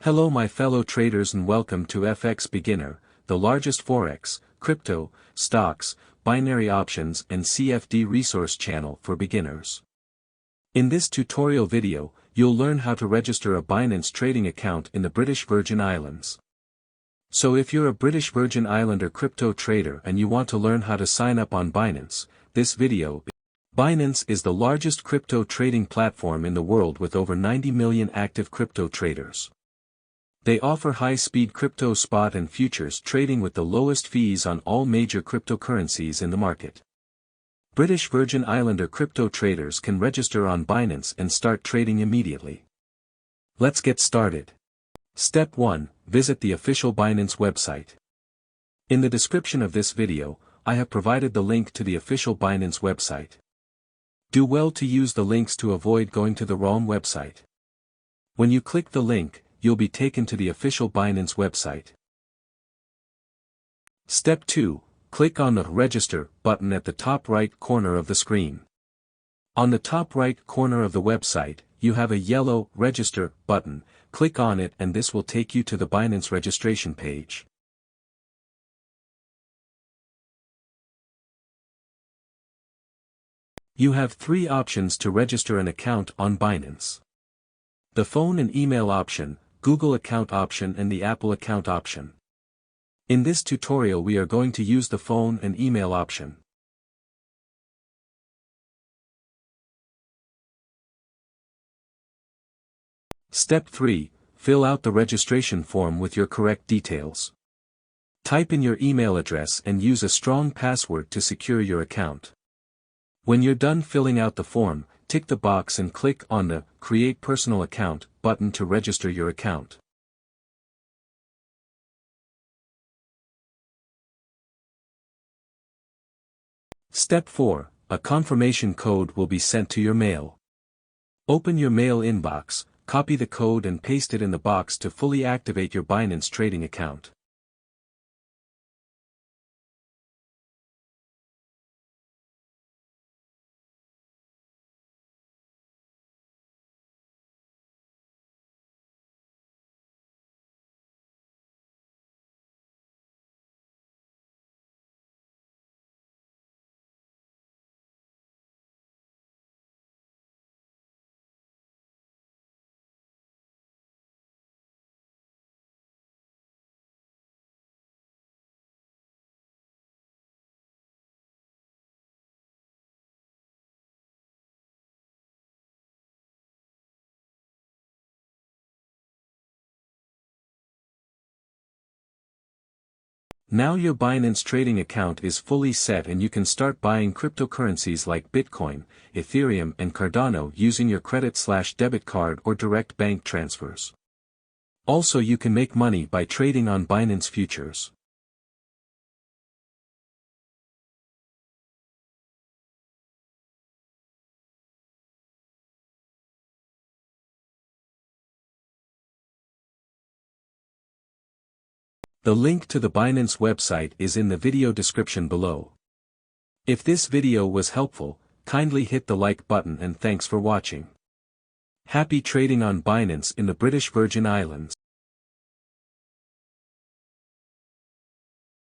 Hello my fellow traders and welcome to FX Beginner, the largest forex, crypto, stocks, binary options and CFD resource channel for beginners. In this tutorial video, you'll learn how to register a Binance trading account in the British Virgin Islands. So if you're a British Virgin Islander crypto trader and you want to learn how to sign up on Binance, this video. Binance is the largest crypto trading platform in the world with over 90 million active crypto traders. They offer high-speed crypto spot and futures trading with the lowest fees on all major cryptocurrencies in the market. British Virgin Islander crypto traders can register on Binance and start trading immediately. Let's get started. Step 1. Visit the official Binance website. In the description of this video, I have provided the link to the official Binance website. Do well to use the links to avoid going to the wrong website. When you click the link, you'll be taken to the official Binance website. Step 2. Click on the Register button at the top right corner of the screen. On the top right corner of the website, you have a yellow Register button. Click on it and this will take you to the Binance registration page. You have 3 options to register an account on Binance. The phone and email option, Google account option and the Apple account option. In this tutorial we are going to use the phone and email option. Step 3. Fill out the registration form with your correct details. Type in your email address and use a strong password to secure your account. When you're done filling out the form, tick the box and click on the Create Personal Account button to register your account. Step 4. A confirmation code will be sent to your mail. Open your mail inbox, copy the code and paste it in the box to fully activate your Binance trading account. Now your Binance trading account is fully set and you can start buying cryptocurrencies like Bitcoin, Ethereum and Cardano using your credit/debit card or direct bank transfers. Also you can make money by trading on Binance futures. The link to the Binance website is in the video description below. If this video was helpful, kindly hit the like button and thanks for watching. Happy trading on Binance in the British Virgin Islands.